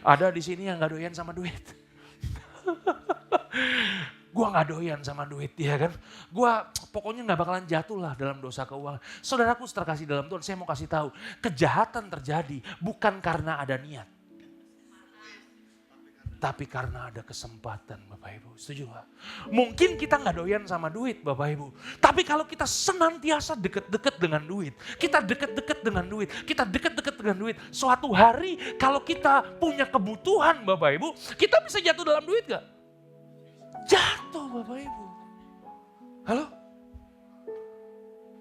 Ada di sini yang gak doyan sama duit. Gua gak doyan sama duit, ya kan. Gua pokoknya gak bakalan jatuh lah dalam dosa keuangan. Saudaraku terkasih dalam Tuhan, saya mau kasih tahu, kejahatan terjadi bukan karena ada niat, tapi karena ada kesempatan, Bapak Ibu. Setuju gak? Mungkin kita gak doyan sama duit, Bapak Ibu. Tapi kalau kita senantiasa deket-deket dengan duit, kita deket-deket dengan duit, kita deket-deket dengan duit. Suatu hari kalau kita punya kebutuhan, Bapak Ibu, kita bisa jatuh dalam duit gak? Jatuh, Bapak Ibu. Halo?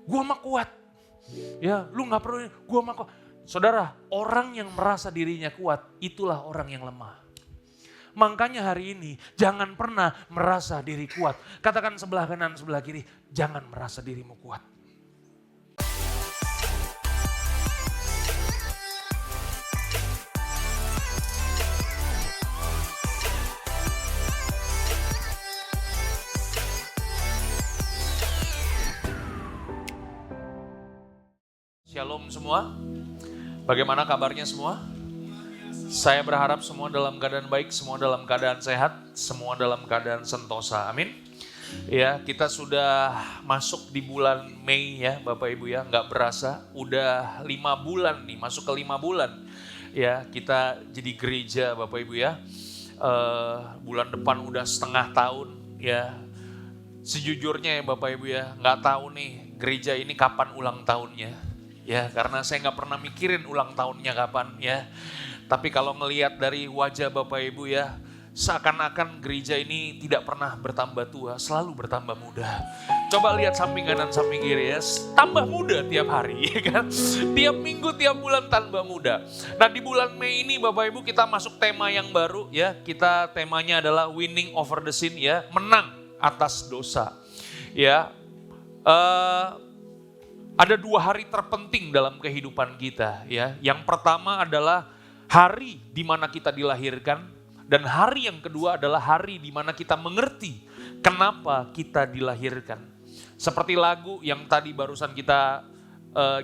Gua mah kuat. Ya, lu gak perlu, gua mah kuat. Saudara, orang yang merasa dirinya kuat, itulah orang yang lemah. Makanya hari ini jangan pernah merasa diri kuat. Katakan sebelah kanan, sebelah kiri, jangan merasa dirimu kuat. Shalom semua, bagaimana kabarnya semua? Saya berharap semua dalam keadaan baik, semua dalam keadaan sehat, semua dalam keadaan sentosa. Amin. Ya, kita sudah masuk di bulan Mei ya Bapak Ibu ya, nggak berasa udah 5 bulan nih, masuk ke 5 bulan. Ya, kita jadi gereja Bapak Ibu ya. Bulan depan udah setengah tahun ya. Sejujurnya ya Bapak Ibu ya, nggak tahu nih gereja ini kapan ulang tahunnya. Ya, karena saya nggak pernah mikirin ulang tahunnya kapan ya. Tapi kalau ngelihat dari wajah Bapak Ibu ya, seakan-akan gereja ini tidak pernah bertambah tua, selalu bertambah muda. Coba lihat samping kanan, samping kiri ya, tambah muda tiap hari ya kan. Tiap minggu, tiap bulan tambah muda. Nah di bulan Mei ini Bapak Ibu kita masuk tema yang baru ya. Kita temanya adalah winning over the sin ya, menang atas dosa. Ya, ada 2 hari terpenting dalam kehidupan kita ya. Yang pertama adalah hari di mana kita dilahirkan, dan hari yang kedua adalah hari di mana kita mengerti kenapa kita dilahirkan. Seperti lagu yang tadi barusan kita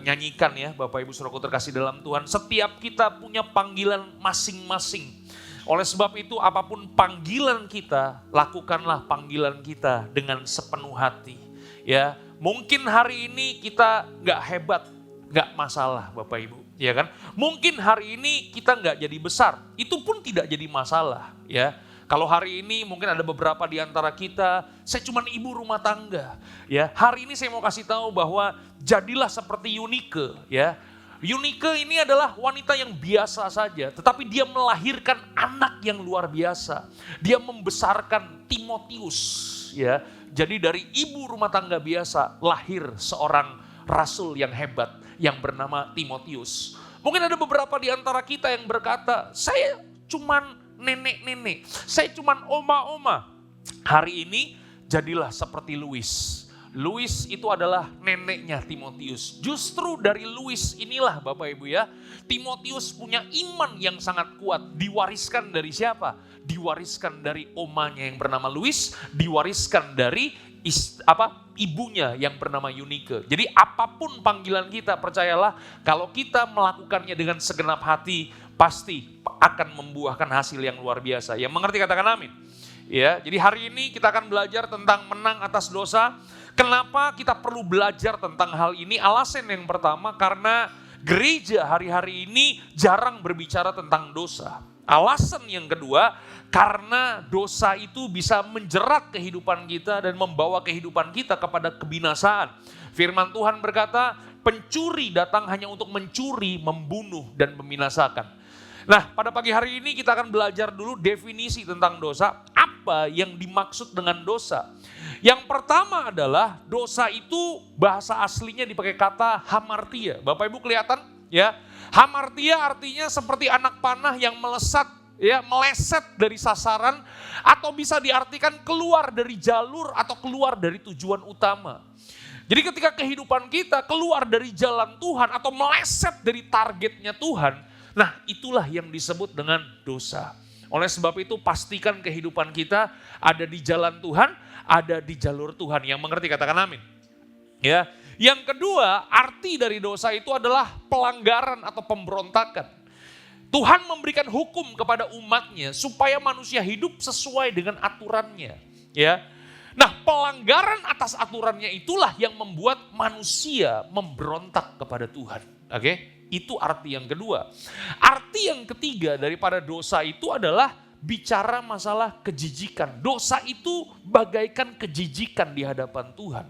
nyanyikan ya, Bapak Ibu Saudaraku terkasih dalam Tuhan, setiap kita punya panggilan masing-masing. Oleh sebab itu apapun panggilan kita, lakukanlah panggilan kita dengan sepenuh hati. Ya, mungkin hari ini kita gak hebat, gak masalah Bapak Ibu. Ya kan? Mungkin hari ini kita nggak jadi besar, itu pun tidak jadi masalah. Ya, kalau hari ini mungkin ada beberapa di antara kita, saya cuma ibu rumah tangga. Ya, hari ini saya mau kasih tahu bahwa jadilah seperti Eunike. Ya, Eunike ini adalah wanita yang biasa saja, tetapi dia melahirkan anak yang luar biasa. Dia membesarkan Timotius. Ya, jadi dari ibu rumah tangga biasa lahir seorang rasul yang hebat yang bernama Timotius. Mungkin ada beberapa di antara kita yang berkata, saya cuman nenek-nenek, saya cuman oma-oma. Hari ini jadilah seperti Louis. Louis itu adalah neneknya Timotius. Justru dari Louis inilah Bapak Ibu ya, Timotius punya iman yang sangat kuat. Diwariskan dari siapa? Diwariskan dari omanya yang bernama Louis, diwariskan dari ibunya yang bernama Eunike. Jadi apapun panggilan kita, percayalah kalau kita melakukannya dengan segenap hati, pasti akan membuahkan hasil yang luar biasa. Yang mengerti katakan amin. Ya, jadi hari ini kita akan belajar tentang menang atas dosa. Kenapa kita perlu belajar tentang hal ini? Alasan yang pertama, karena gereja hari-hari ini jarang berbicara tentang dosa. Alasan yang kedua, karena dosa itu bisa menjerat kehidupan kita dan membawa kehidupan kita kepada kebinasaan. Firman Tuhan berkata, pencuri datang hanya untuk mencuri, membunuh, dan membinasakan. Nah, pada pagi hari ini kita akan belajar dulu definisi tentang dosa. Apa yang dimaksud dengan dosa? Yang pertama adalah dosa itu bahasa aslinya dipakai kata hamartia. Bapak Ibu kelihatan ya? Hamartia artinya seperti anak panah yang melesat, ya, meleset dari sasaran, atau bisa diartikan keluar dari jalur atau keluar dari tujuan utama. Jadi ketika kehidupan kita keluar dari jalan Tuhan atau meleset dari targetnya Tuhan, nah itulah yang disebut dengan dosa. Oleh sebab itu pastikan kehidupan kita ada di jalan Tuhan, ada di jalur Tuhan. Yang mengerti katakan amin. Ya. Yang kedua, arti dari dosa itu adalah pelanggaran atau pemberontakan. Tuhan memberikan hukum kepada umatnya supaya manusia hidup sesuai dengan aturannya. Ya. Nah, pelanggaran atas aturannya itulah yang membuat manusia memberontak kepada Tuhan. Oke? Itu arti yang kedua. Arti yang ketiga daripada dosa itu adalah bicara masalah kejijikan. Dosa itu bagaikan kejijikan di hadapan Tuhan.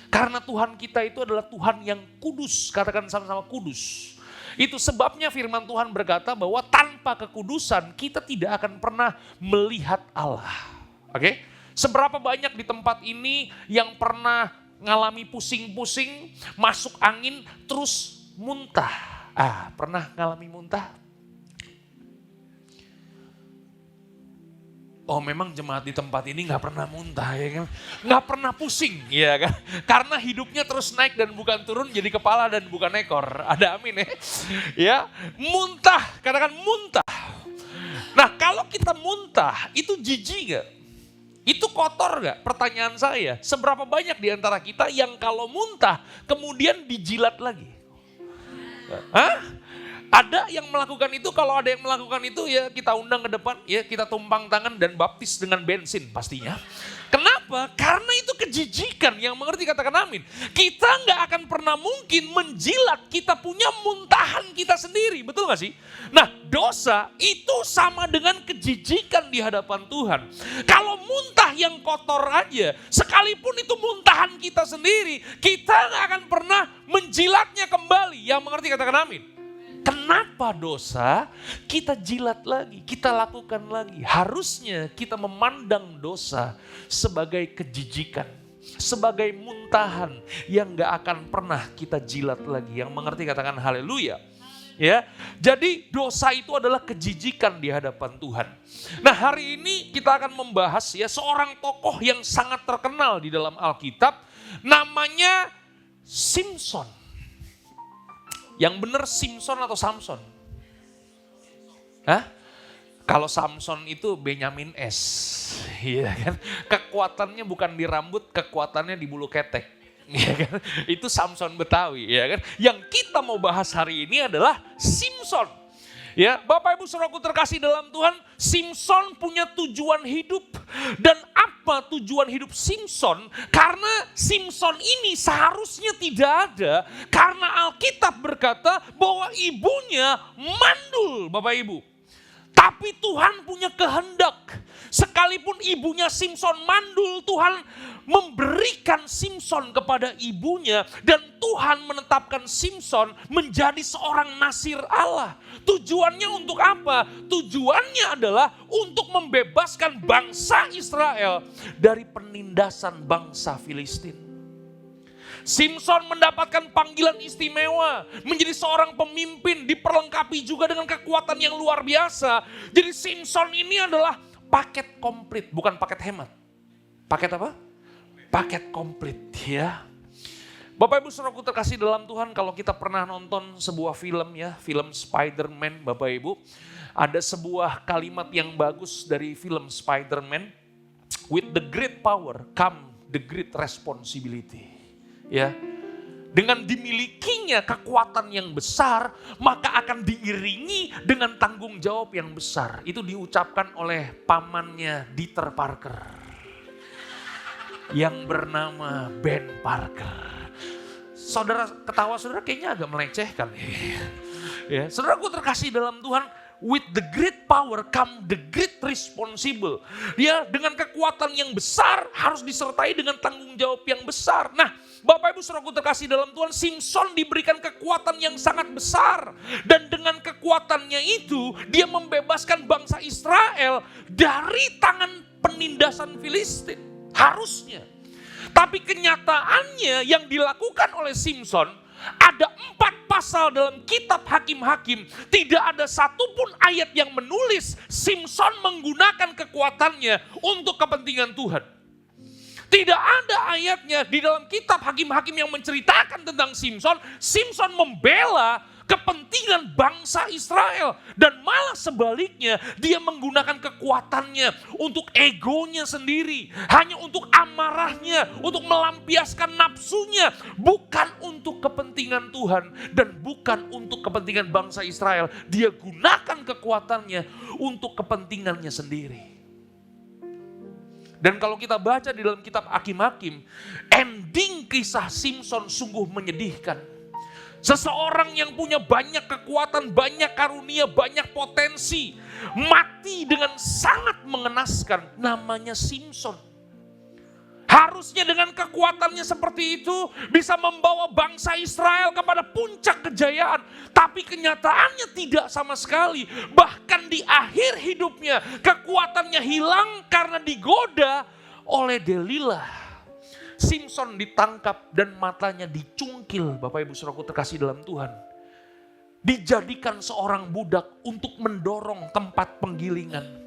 Karena Tuhan kita itu adalah Tuhan yang kudus. Katakan sama-sama kudus. Itu sebabnya firman Tuhan berkata bahwa tanpa kekudusan kita tidak akan pernah melihat Allah. Oke? Seberapa banyak di tempat ini yang pernah ngalami pusing-pusing, masuk angin, terus muntah. Pernah ngalami muntah? Oh, memang jemaat di tempat ini gak pernah muntah, ya kan? Gak pernah pusing, ya kan? Karena hidupnya terus naik dan bukan turun, jadi kepala dan bukan ekor. Ada amin ya? Ya, muntah, katakan muntah. Nah, kalau kita muntah, itu jijik gak? Itu kotor gak? Pertanyaan saya, seberapa banyak di antara kita yang kalau muntah, kemudian dijilat lagi? Hah? Ada yang melakukan itu, kalau ada yang melakukan itu ya kita undang ke depan, ya kita tumpang tangan dan baptis dengan bensin pastinya. Kenapa? Karena itu kejijikan, yang mengerti katakan amin. Kita nggak akan pernah mungkin menjilat kita punya muntahan kita sendiri, betul gak sih? Nah, dosa itu sama dengan kejijikan di hadapan Tuhan. Kalau muntah yang kotor aja, sekalipun itu muntahan kita sendiri, kita nggak akan pernah menjilatnya kembali. Yang mengerti katakan amin. Kenapa dosa kita jilat lagi, kita lakukan lagi? Harusnya kita memandang dosa sebagai kejijikan, sebagai muntahan yang gak akan pernah kita jilat lagi. Yang mengerti katakan haleluya. Ya, jadi dosa itu adalah kejijikan di hadapan Tuhan. Nah, hari ini kita akan membahas ya seorang tokoh yang sangat terkenal di dalam Alkitab, namanya Simson. Yang benar Simpson atau Samson? Hah? Kalau Samson itu Benyamin S. Iya kan? Kekuatannya bukan di rambut, kekuatannya di bulu ketek. Iya kan? Itu Samson Betawi, ya kan? Yang kita mau bahas hari ini adalah Simpson. Ya, Bapak Ibu Saudaraku terkasih dalam Tuhan, Simpson punya tujuan hidup. Dan apa tujuan hidup Simpson? Karena Simpson ini seharusnya tidak ada, karena Alkitab berkata bahwa ibunya mandul, Bapak Ibu. Tapi Tuhan punya kehendak. Sekalipun ibunya Simpson mandul, Tuhan memberikan Simpson kepada ibunya. Dan Tuhan menetapkan Simpson menjadi seorang nasir Allah. Tujuannya untuk apa? Tujuannya adalah untuk membebaskan bangsa Israel dari penindasan bangsa Filistin. Simpson mendapatkan panggilan istimewa, menjadi seorang pemimpin, diperlengkapi juga dengan kekuatan yang luar biasa. Jadi Simpson ini adalah paket komplit, bukan paket hemat. Paket apa? Paket komplit, ya. Bapak Ibu Saudaraku terkasih dalam Tuhan, kalau kita pernah nonton sebuah film ya, film Spider-Man Bapak Ibu, ada sebuah kalimat yang bagus dari film Spider-Man, with the great power come the great responsibility. Ya, dengan dimilikinya kekuatan yang besar, maka akan diiringi dengan tanggung jawab yang besar. Itu diucapkan oleh pamannya Dieter Parker yang bernama Ben Parker. Saudara ketawa, saudara kayaknya agak melecehkan. Ya, saudaraku terkasih dalam Tuhan, with the great power come the great responsible. Ya, dengan kekuatan yang besar harus disertai dengan tanggung jawab yang besar. Nah, Bapak Ibu Saudaraku terkasih dalam Tuhan, Simpson diberikan kekuatan yang sangat besar. Dan dengan kekuatannya itu, dia membebaskan bangsa Israel dari tangan penindasan Filistin. Harusnya. Tapi kenyataannya yang dilakukan oleh Simpson, ada 4 pasal dalam kitab Hakim-Hakim. Tidak ada satupun ayat yang menulis Simpson menggunakan kekuatannya untuk kepentingan Tuhan. Tidak ada ayatnya di dalam kitab Hakim-Hakim yang menceritakan tentang Simpson. Simpson membela kepentingan bangsa Israel. Dan malah sebaliknya, dia menggunakan kekuatannya untuk egonya sendiri. Hanya untuk amarahnya, untuk melampiaskan nafsunya. Bukan untuk kepentingan Tuhan dan bukan untuk kepentingan bangsa Israel. Dia gunakan kekuatannya untuk kepentingannya sendiri. Dan kalau kita baca di dalam kitab Hakim-Hakim, ending kisah Simson sungguh menyedihkan. Seseorang yang punya banyak kekuatan, banyak karunia, banyak potensi, mati dengan sangat mengenaskan, namanya Simson. Harusnya dengan kekuatannya seperti itu bisa membawa bangsa Israel kepada puncak kejayaan. Tapi kenyataannya tidak sama sekali. Bahkan di akhir hidupnya kekuatannya hilang karena digoda oleh Delilah. Simson ditangkap dan matanya dicungkil, Bapak Ibu Saudaraku terkasih dalam Tuhan. Dijadikan seorang budak untuk mendorong tempat penggilingan.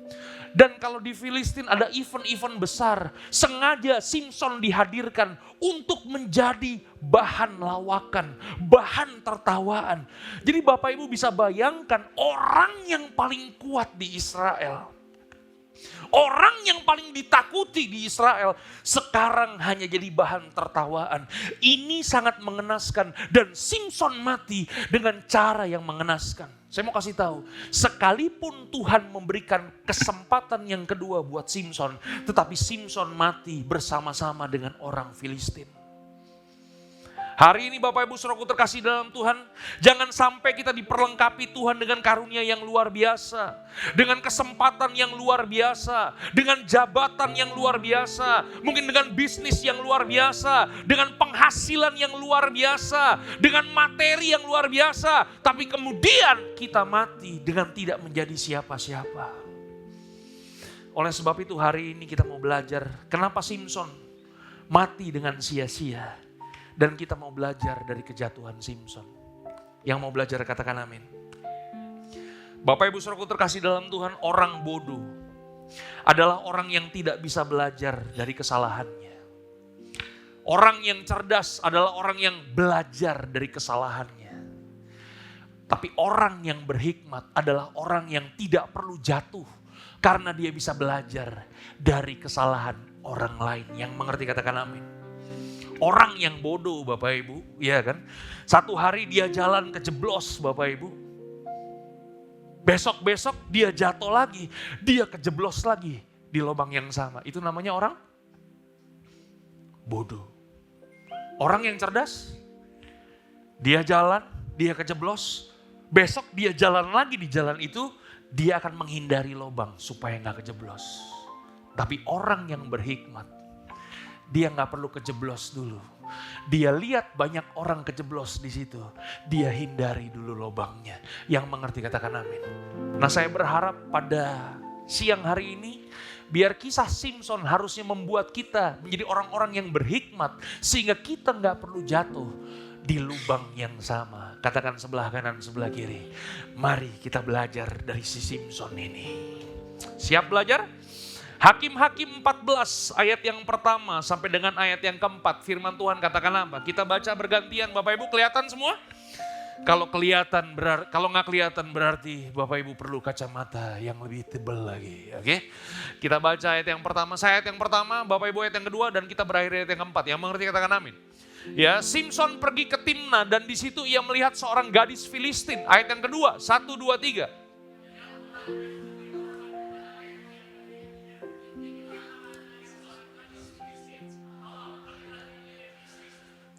Dan kalau di Filistin ada event-event besar, sengaja Simson dihadirkan untuk menjadi bahan lawakan, bahan tertawaan. Jadi Bapak Ibu bisa bayangkan orang yang paling kuat di Israel, orang yang paling ditakuti di Israel, sekarang hanya jadi bahan tertawaan. Ini sangat mengenaskan dan Simson mati dengan cara yang mengenaskan. Saya mau kasih tahu, sekalipun Tuhan memberikan kesempatan yang kedua buat Simson, tetapi Simson mati bersama-sama dengan orang Filistin. Hari ini Bapak Ibu Saudaraku terkasih dalam Tuhan, jangan sampai kita diperlengkapi Tuhan dengan karunia yang luar biasa, dengan kesempatan yang luar biasa, dengan jabatan yang luar biasa, mungkin dengan bisnis yang luar biasa, dengan penghasilan yang luar biasa, dengan materi yang luar biasa, tapi kemudian kita mati dengan tidak menjadi siapa-siapa. Oleh sebab itu hari ini kita mau belajar kenapa Simson mati dengan sia-sia. Dan kita mau belajar dari kejatuhan Simson. Yang mau belajar katakan amin. Bapak Ibu Saudaraku terkasih dalam Tuhan, orang bodoh adalah orang yang tidak bisa belajar dari kesalahannya. Orang yang cerdas adalah orang yang belajar dari kesalahannya. Tapi orang yang berhikmat adalah orang yang tidak perlu jatuh karena dia bisa belajar dari kesalahan orang lain. Yang mengerti katakan amin. Orang yang bodoh Bapak Ibu, ya kan? Satu hari dia jalan kejeblos Bapak Ibu. Besok-besok dia jatuh lagi, dia kejeblos lagi di lubang yang sama. Itu namanya orang bodoh. Orang yang cerdas, dia jalan, dia kejeblos. Besok dia jalan lagi di jalan itu, dia akan menghindari lubang supaya gak kejeblos. Tapi orang yang berhikmat, dia nggak perlu kejeblos dulu. Dia lihat banyak orang kejeblos di situ. Dia hindari dulu lubangnya. Yang mengerti katakan amin. Nah saya berharap pada siang hari ini, biar kisah Simson harusnya membuat kita menjadi orang-orang yang berhikmat. Sehingga kita nggak perlu jatuh di lubang yang sama. Katakan sebelah kanan, sebelah kiri. Mari kita belajar dari si Simson ini. Siap belajar? Hakim-Hakim 14 ayat yang pertama sampai dengan ayat yang keempat. Firman Tuhan katakan apa? Kita baca bergantian. Bapak Ibu kelihatan semua? Kalau kelihatan kalau nggak kelihatan berarti Bapak Ibu perlu kacamata yang lebih tebal lagi. Oke? Kita baca ayat yang pertama. Saya ayat yang pertama, Bapak Ibu ayat yang kedua, dan kita berakhir ayat yang keempat. Yang mengerti katakan amin. Ya, Simson pergi ke Timna dan di situ ia melihat seorang gadis Filistin. Ayat yang kedua, 1, 2, 3.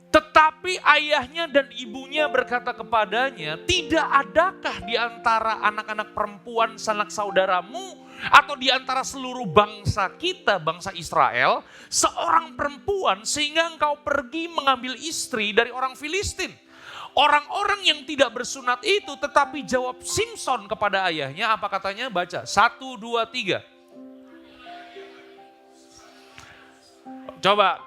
Tetapi ayahnya dan ibunya berkata kepadanya, tidak adakah di antara anak-anak perempuan sanak saudaramu atau di antara seluruh bangsa kita, bangsa Israel, seorang perempuan sehingga engkau pergi mengambil istri dari orang Filistin? Orang-orang yang tidak bersunat itu tetapi jawab Simson kepada ayahnya, apa katanya? Baca, 1, 2, 3. Coba.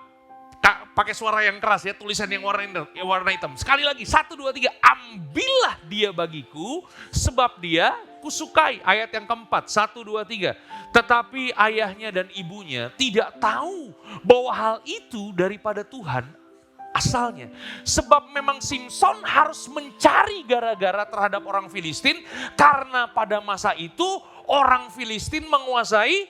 Pakai suara yang keras ya, tulisan yang warna hitam. Sekali lagi, 1, 2, 3. Ambillah dia bagiku sebab dia kusukai. Ayat yang keempat, 1, 2, 3. Tetapi ayahnya dan ibunya tidak tahu bahwa hal itu daripada Tuhan asalnya. Sebab memang Simson harus mencari gara-gara terhadap orang Filistin, karena pada masa itu orang Filistin menguasai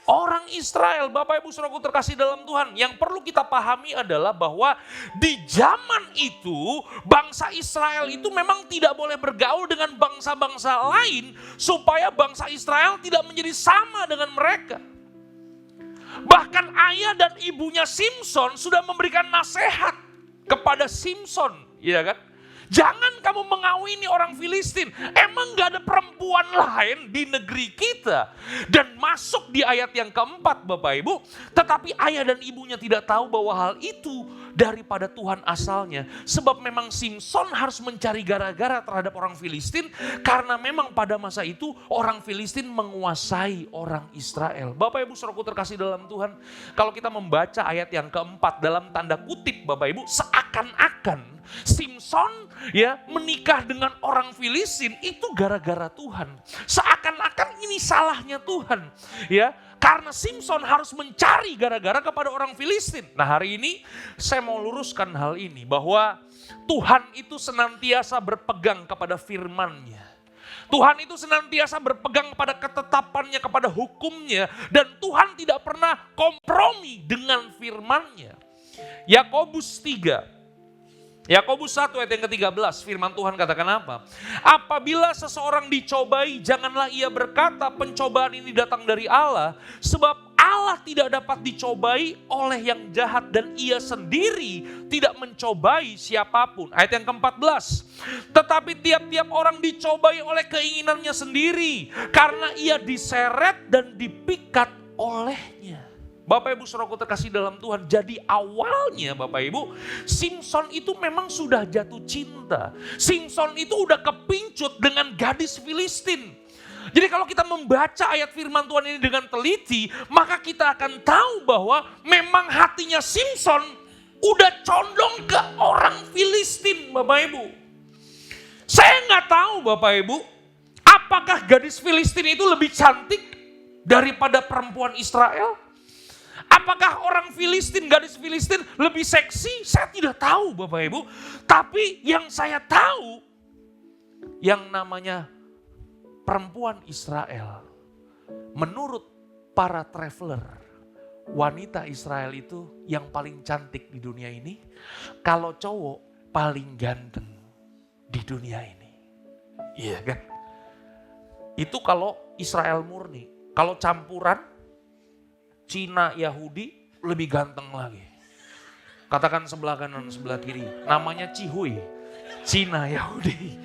orang Israel. Bapak Ibu Saudaraku terkasih dalam Tuhan, yang perlu kita pahami adalah bahwa di zaman itu bangsa Israel itu memang tidak boleh bergaul dengan bangsa-bangsa lain supaya bangsa Israel tidak menjadi sama dengan mereka. Bahkan ayah dan ibunya Simson sudah memberikan nasihat kepada Simson, ya kan? Jangan kamu mengawini orang Filistin. Emang gak ada perempuan lain di negeri kita? Dan masuk di ayat yang keempat Bapak Ibu. Tetapi ayah dan ibunya tidak tahu bahwa hal itu daripada Tuhan asalnya. Sebab memang Simson harus mencari gara-gara terhadap orang Filistin. Karena memang pada masa itu orang Filistin menguasai orang Israel. Bapak Ibu Saudaraku terkasih dalam Tuhan. Kalau kita membaca ayat yang keempat dalam tanda kutip Bapak Ibu. Seakan-akan Simson ya menikah dengan orang Filistin itu gara-gara Tuhan. Seakan-akan ini salahnya Tuhan, ya. Karena Simson harus mencari gara-gara kepada orang Filistin. Nah, hari ini saya mau luruskan hal ini bahwa Tuhan itu senantiasa berpegang kepada firman-Nya. Tuhan itu senantiasa berpegang pada ketetapannya, kepada hukumnya, dan Tuhan tidak pernah kompromi dengan firman-Nya. Yakobus 3 Yakobus 1 ayat yang ke-13, firman Tuhan katakan apa? Apabila seseorang dicobai, janganlah ia berkata pencobaan ini datang dari Allah. Sebab Allah tidak dapat dicobai oleh yang jahat dan ia sendiri tidak mencobai siapapun. Ayat yang ke-14, tetapi tiap-tiap orang dicobai oleh keinginannya sendiri. Karena ia diseret dan dipikat olehnya. Bapak Ibu Saudaraku terkasih dalam Tuhan, jadi awalnya Bapak Ibu, Simson itu memang sudah jatuh cinta. Simson itu udah kepincut dengan gadis Filistin. Jadi kalau kita membaca ayat firman Tuhan ini dengan teliti, maka kita akan tahu bahwa memang hatinya Simson udah condong ke orang Filistin Bapak Ibu. Saya nggak tahu Bapak Ibu, apakah gadis Filistin itu lebih cantik daripada perempuan Israel? Apakah orang Filistin, gadis Filistin lebih seksi? Saya tidak tahu Bapak Ibu. Tapi yang saya tahu, yang namanya perempuan Israel, menurut para traveler, wanita Israel itu yang paling cantik di dunia ini. Kalau cowok paling ganteng di dunia ini. Iya kan? Itu kalau Israel murni. Kalau campuran, Cina, Yahudi lebih ganteng lagi. Katakan sebelah kanan, sebelah kiri. Namanya Cihui. Cina, Yahudi.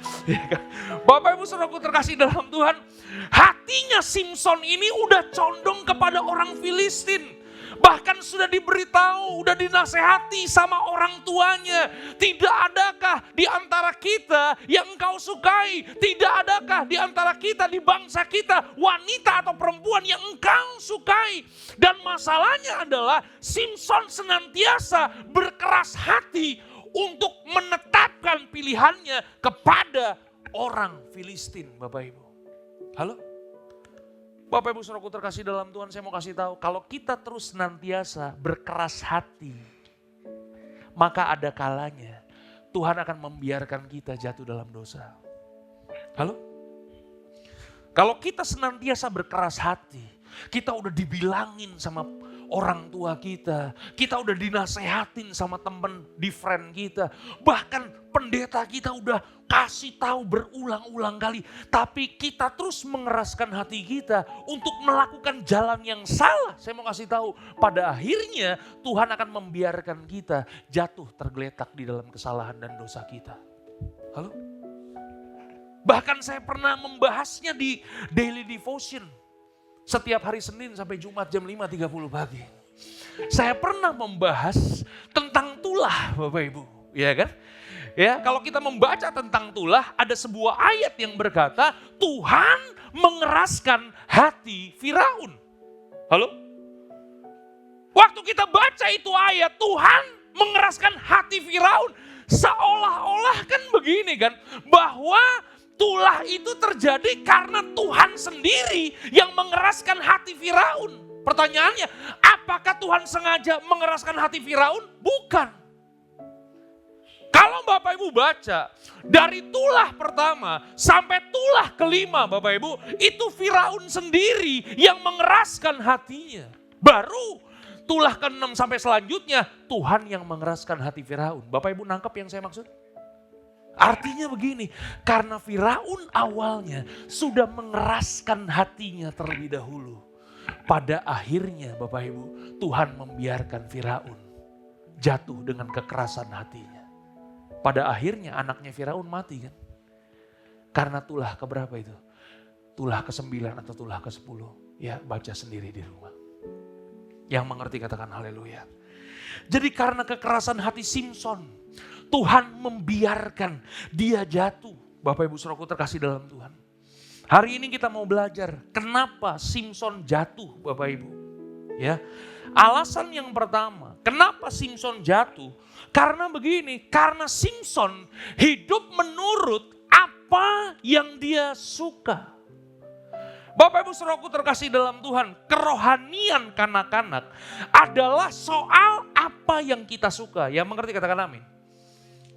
Bapak Ibu Saudaraku terkasih dalam Tuhan. Hatinya Simson ini udah condong kepada orang Filistin. Bahkan sudah diberitahu, udah dinasehati sama orang tuanya. Tidak adakah di antara kita yang engkau sukai? Tidak adakah di antara kita, di bangsa kita, wanita atau perempuan yang engkau sukai? Dan masalahnya adalah Simson senantiasa berkeras hati untuk menetapkan pilihannya kepada orang Filistin, Bapak Ibu. Halo? Bapak Ibu Saudaraku terkasih dalam Tuhan, saya mau kasih tahu, kalau kita terus senantiasa berkeras hati, maka ada kalanya Tuhan akan membiarkan kita jatuh dalam dosa. Halo? Kalau kita senantiasa berkeras hati, kita udah dibilangin sama orang tua kita udah dinasehatin sama temen di friend kita, bahkan pendeta kita udah kasih tahu berulang-ulang kali, tapi kita terus mengeraskan hati kita untuk melakukan jalan yang salah. Saya mau kasih tahu, pada akhirnya Tuhan akan membiarkan kita jatuh tergeletak di dalam kesalahan dan dosa kita. Halo? Bahkan saya pernah membahasnya di Daily Devotion. Setiap hari Senin sampai Jumat jam 5.30 pagi. Saya pernah membahas tentang tulah Bapak Ibu. Ya kan? Ya, kalau kita membaca tentang tulah, ada sebuah ayat yang berkata, Tuhan mengeraskan hati Firaun. Halo? Waktu kita baca itu ayat, Tuhan mengeraskan hati Firaun. Seolah-olah kan begini kan, bahwa tulah itu terjadi karena Tuhan sendiri yang mengeraskan hati Firaun. Pertanyaannya, apakah Tuhan sengaja mengeraskan hati Firaun? Bukan. Kalau Bapak Ibu baca, dari tulah pertama sampai tulah kelima Bapak Ibu, itu Firaun sendiri yang mengeraskan hatinya. Baru tulah ke-6 sampai selanjutnya, Tuhan yang mengeraskan hati Firaun. Bapak Ibu nangkep yang saya maksud? Artinya begini, karena Firaun awalnya sudah mengeraskan hatinya terlebih dahulu. Pada akhirnya Bapak Ibu, Tuhan membiarkan Firaun jatuh dengan kekerasan hatinya. Pada akhirnya anaknya Firaun mati kan. Karena tulah keberapa itu? Tulah ke-9 atau tulah ke-10. Ya baca sendiri di rumah. Yang mengerti katakan haleluya. Jadi karena kekerasan hati Simson, Tuhan membiarkan dia jatuh. Bapak Ibu Saudaraku terkasih dalam Tuhan. Hari ini kita mau belajar kenapa Simson jatuh Bapak Ibu. Ya, alasan yang pertama, kenapa Simson jatuh? Karena begini, karena Simson hidup menurut apa yang dia suka. Bapak Ibu Saudaraku terkasih dalam Tuhan, kerohanian kanak-kanak adalah soal apa yang kita suka. Yang mengerti katakan amin.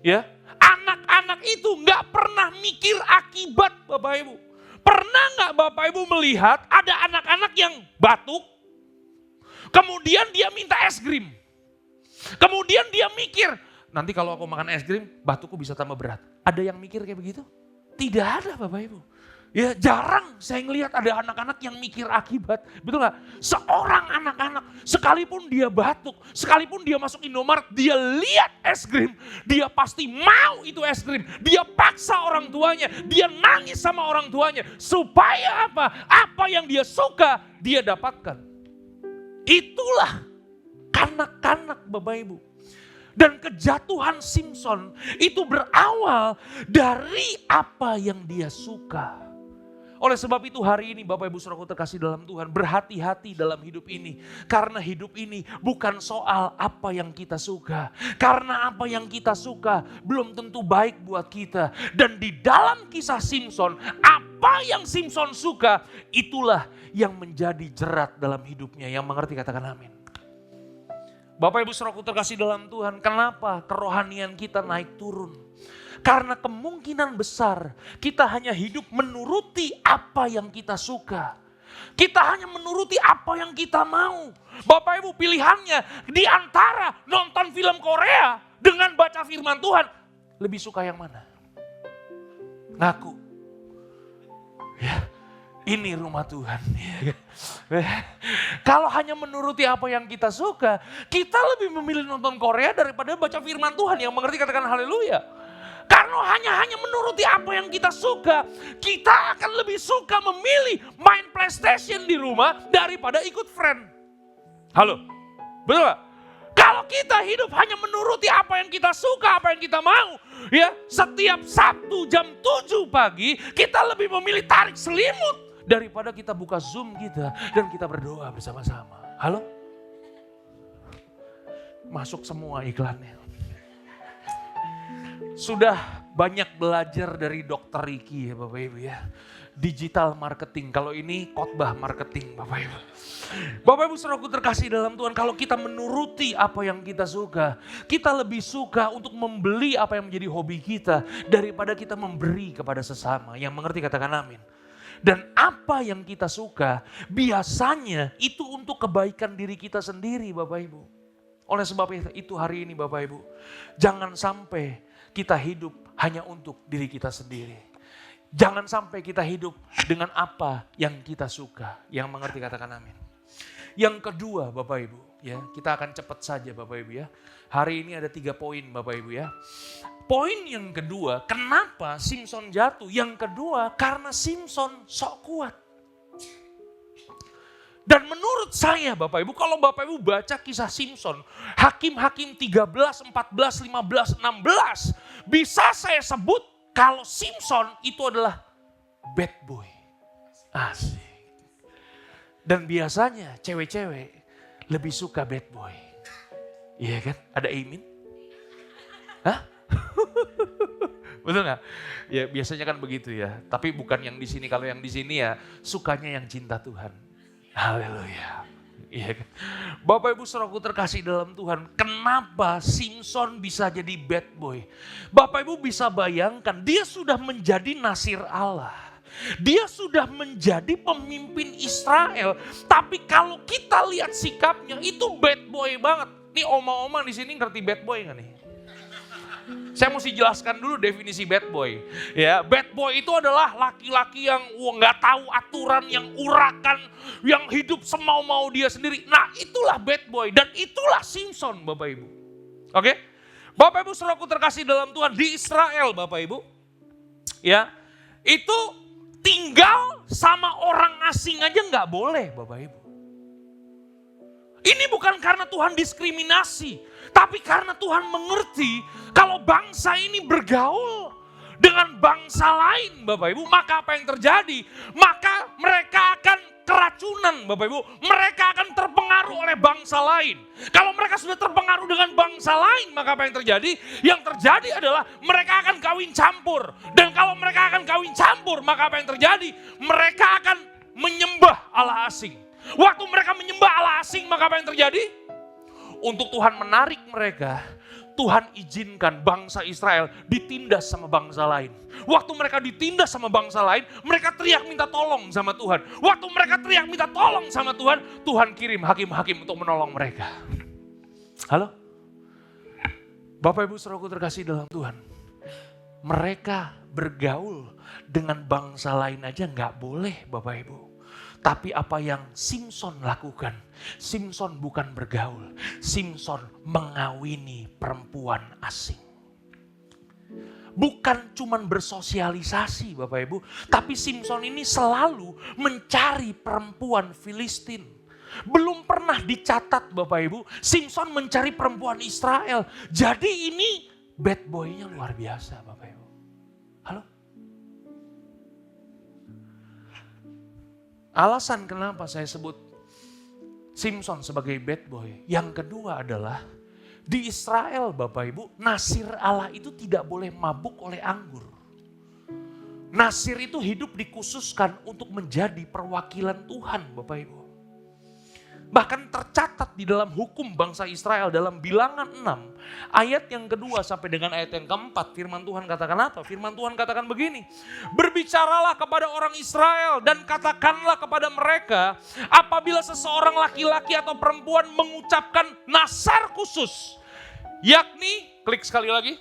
Ya, anak-anak itu nggak pernah mikir akibat Bapak Ibu. Pernah nggak Bapak Ibu melihat ada anak-anak yang batuk, kemudian dia minta es krim. Kemudian dia mikir, nanti kalau aku makan es krim, batukku bisa tambah berat. Ada yang mikir kayak begitu? Tidak ada Bapak Ibu. Ya jarang saya ngelihat ada anak-anak yang mikir akibat. Betul gak? Seorang anak-anak, sekalipun dia batuk, sekalipun dia masuk Indomaret, dia lihat es krim, dia pasti mau itu es krim. Dia paksa orang tuanya, dia nangis sama orang tuanya. Supaya apa? Apa yang dia suka, dia dapatkan. Itulah kanak-kanak Bapak Ibu. Dan kejatuhan Simson itu berawal dari apa yang dia suka. Oleh sebab itu hari ini Bapak Ibu Saudaraku terkasih dalam Tuhan, berhati-hati dalam hidup ini. Karena hidup ini bukan soal apa yang kita suka. Karena apa yang kita suka belum tentu baik buat kita. Dan di dalam kisah Simson, apa yang Simson suka itulah yang menjadi jerat dalam hidupnya. Yang mengerti katakan amin. Bapak Ibu Saudaraku terkasih dalam Tuhan, kenapa kerohanian kita naik turun? Karena kemungkinan besar kita hanya hidup menuruti apa yang kita suka. Kita hanya menuruti apa yang kita mau. Bapak Ibu pilihannya di antara nonton film Korea dengan baca firman Tuhan. Lebih suka yang mana? Ngaku. Ya, ini rumah Tuhan. Kalau hanya menuruti apa yang kita suka, kita lebih memilih nonton Korea daripada baca firman Tuhan. Yang mengerti katakan haleluya. Karena hanya menuruti apa yang kita suka, kita akan lebih suka memilih main PlayStation di rumah daripada ikut friend. Halo, betul gak? Kalau kita hidup hanya menuruti apa yang kita suka, apa yang kita mau, ya setiap Sabtu jam 7 pagi kita lebih memilih tarik selimut daripada kita buka Zoom kita dan kita berdoa bersama-sama. Halo? Masuk semua iklannya. Sudah banyak belajar dari Dr. Ricky ya Bapak Ibu ya. Digital marketing, kalau ini khotbah marketing Bapak Ibu. Bapak Ibu Saudaraku terkasih dalam Tuhan, kalau kita menuruti apa yang kita suka, kita lebih suka untuk membeli apa yang menjadi hobi kita daripada kita memberi kepada sesama. Yang mengerti katakan amin. Dan apa yang kita suka biasanya itu untuk kebaikan diri kita sendiri Bapak Ibu. Oleh sebab itu hari ini Bapak Ibu, jangan sampai kita hidup hanya untuk diri kita sendiri. Jangan sampai kita hidup dengan apa yang kita suka. Yang mengerti katakan amin. Yang kedua Bapak Ibu, ya kita akan cepat saja Bapak Ibu ya. Hari ini ada 3 poin Bapak Ibu ya. Poin yang kedua, kenapa Simson jatuh? Yang kedua, karena Simson sok kuat. Dan menurut saya Bapak Ibu, kalau Bapak Ibu baca kisah Simson, Hakim-Hakim 13, 14, 15, 16, bisa saya sebut kalau Simson itu adalah bad boy. Asik. Dan biasanya cewek-cewek lebih suka bad boy. Iya kan? Ada amin? Hah? Betul gak? Ya biasanya kan begitu ya. Tapi bukan yang di sini. Kalau yang di sini ya sukanya yang cinta Tuhan. Haleluya. Iya kan? Bapak Ibu saudaraku terkasih dalam Tuhan, kenapa Simson bisa jadi bad boy? Bapak Ibu bisa bayangkan, dia sudah menjadi nasir Allah. Dia sudah menjadi pemimpin Israel. Tapi kalau kita lihat sikapnya, itu bad boy banget. Nih oma-oma di sini ngerti bad boy nggak nih? Saya mesti jelaskan dulu definisi bad boy. Ya, bad boy itu adalah laki-laki yang nggak tahu aturan, yang urakan, yang hidup semau-mau dia sendiri. Nah, itulah bad boy dan itulah Simson, Bapak Ibu. Oke? Bapak Ibu saudaraku terkasih dalam Tuhan, di Israel Bapak Ibu, ya, itu tinggal sama orang asing aja nggak boleh, Bapak Ibu. Ini bukan karena Tuhan diskriminasi, tapi karena Tuhan mengerti kalau bangsa ini bergaul dengan bangsa lain, Bapak Ibu, maka apa yang terjadi? Maka mereka akan keracunan, Bapak Ibu. Mereka akan terpengaruh oleh bangsa lain. Kalau mereka sudah terpengaruh dengan bangsa lain, maka apa yang terjadi? Yang terjadi adalah mereka akan kawin campur. Dan kalau mereka akan kawin campur, maka apa yang terjadi? Mereka akan menyembah Allah asing. Waktu mereka menyembah Allah asing, maka apa yang terjadi? Untuk Tuhan menarik mereka, Tuhan izinkan bangsa Israel ditindas sama bangsa lain. Waktu mereka ditindas sama bangsa lain, mereka teriak minta tolong sama Tuhan. Waktu mereka teriak minta tolong sama Tuhan, Tuhan kirim hakim-hakim untuk menolong mereka. Halo? Bapak Ibu saudaraku terkasih dalam Tuhan. Mereka bergaul dengan bangsa lain aja nggak boleh, Bapak Ibu. Tapi apa yang Simson lakukan? Simson bukan bergaul. Simson mengawini perempuan asing. Bukan cuman bersosialisasi Bapak Ibu. Tapi Simson ini selalu mencari perempuan Filistin. Belum pernah dicatat Bapak Ibu. Simson mencari perempuan Israel. Jadi ini bad boy-nya luar biasa Bapak Ibu. Halo? Alasan kenapa saya sebut Simson sebagai bad boy. Yang kedua adalah di Israel Bapak Ibu, nasir Allah itu tidak boleh mabuk oleh anggur. Nasir itu hidup dikhususkan untuk menjadi perwakilan Tuhan Bapak Ibu. Bahkan tercatat di dalam hukum bangsa Israel dalam Bilangan 6 ayat yang kedua sampai dengan ayat yang keempat, firman Tuhan katakan apa? Firman Tuhan katakan begini, berbicaralah kepada orang Israel dan katakanlah kepada mereka, apabila seseorang laki-laki atau perempuan mengucapkan nasar khusus, yakni, klik sekali lagi,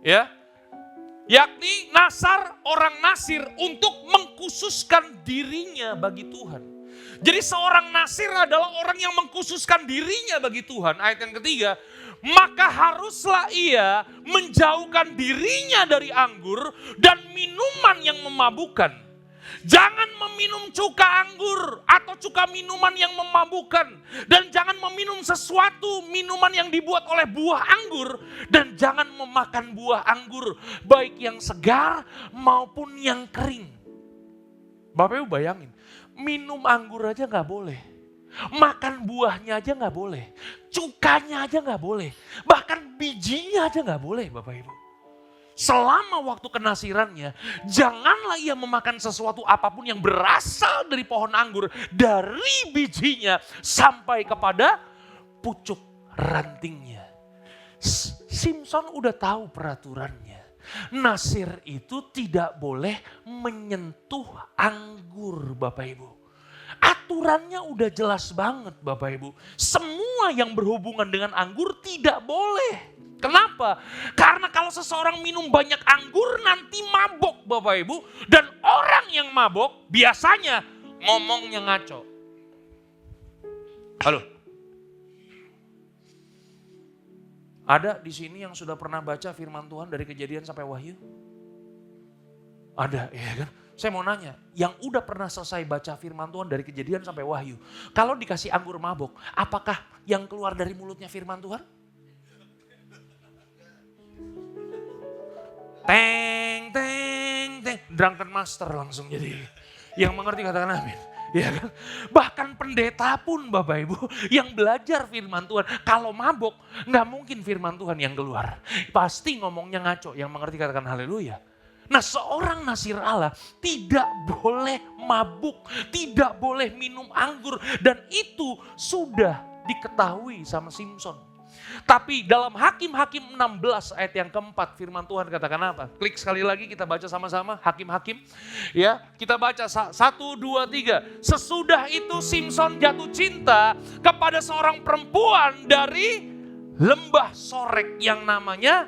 ya, yakni nasar orang nasir untuk mengkhususkan dirinya bagi Tuhan. Jadi seorang nasir adalah orang yang mengkhususkan dirinya bagi Tuhan. Ayat yang ketiga, maka haruslah ia menjauhkan dirinya dari anggur dan minuman yang memabukkan. Jangan meminum cuka anggur atau cuka minuman yang memabukkan. Dan jangan meminum sesuatu minuman yang dibuat oleh buah anggur. Dan jangan memakan buah anggur baik yang segar maupun yang kering. Bapak Ibu bayangin, minum anggur aja gak boleh. Makan buahnya aja gak boleh. Cukanya aja gak boleh. Bahkan bijinya aja gak boleh Bapak Ibu. Selama waktu kenasirannya, janganlah ia memakan sesuatu apapun yang berasal dari pohon anggur. Dari bijinya sampai kepada pucuk rantingnya. Simson udah tahu peraturannya. Nasir itu tidak boleh menyentuh anggur Bapak Ibu. Aturannya udah jelas banget Bapak Ibu. Semua yang berhubungan dengan anggur tidak boleh. Kenapa? Karena kalau seseorang minum banyak anggur nanti mabok Bapak Ibu. Dan orang yang mabok biasanya ngomongnya ngaco. Halo? Ada di sini yang sudah pernah baca firman Tuhan dari Kejadian sampai Wahyu? Ada, ya kan? Saya mau nanya, yang udah pernah selesai baca firman Tuhan dari Kejadian sampai Wahyu, kalau dikasih anggur mabok, apakah yang keluar dari mulutnya firman Tuhan? Teng, teng, teng. Drunken master langsung jadi. Yang mengerti katakan amin. Ya kan? Bahkan pendeta pun Bapak Ibu yang belajar firman Tuhan. Kalau mabok gak mungkin firman Tuhan yang keluar. Pasti ngomongnya ngaco. Yang mengerti katakan haleluya. Nah seorang nasir Allah tidak boleh mabuk, tidak boleh minum anggur. Dan itu sudah diketahui sama Simson. Tapi dalam Hakim-Hakim 16 ayat yang keempat, firman Tuhan katakan apa? Klik sekali lagi, kita baca sama-sama Hakim-Hakim. Ya, kita baca 1, 2, 3. Sesudah itu Simson jatuh cinta kepada seorang perempuan dari lembah Sorek yang namanya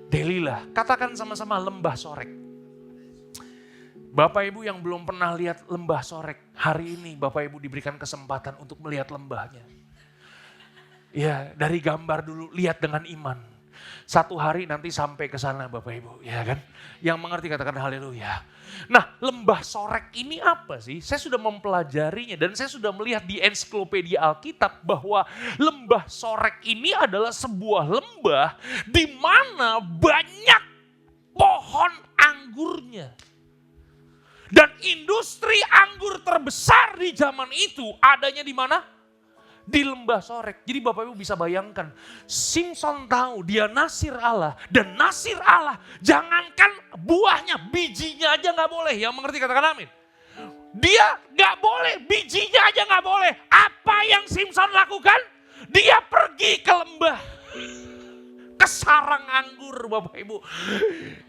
Delilah. Katakan sama-sama lembah Sorek. Bapak Ibu yang belum pernah lihat lembah Sorek, hari ini Bapak Ibu diberikan kesempatan untuk melihat lembahnya. Ya, dari gambar dulu, lihat dengan iman. Satu hari nanti sampai ke sana Bapak Ibu, ya kan? Yang mengerti katakan haleluya. Nah, lembah Sorek ini apa sih? Saya sudah mempelajarinya dan saya sudah melihat di ensiklopedia Alkitab bahwa lembah Sorek ini adalah sebuah lembah di mana banyak pohon anggurnya. Dan industri anggur terbesar di zaman itu adanya di mana? Di lembah Sorek. Jadi Bapak Ibu bisa bayangkan, Simson tahu dia nasir Allah. Dan nasir Allah, jangankan buahnya, bijinya aja gak boleh. Yang mengerti katakan amin. Dia gak boleh, bijinya aja gak boleh. Apa yang Simson lakukan? Dia pergi ke lembah. Ke sarang anggur Bapak Ibu.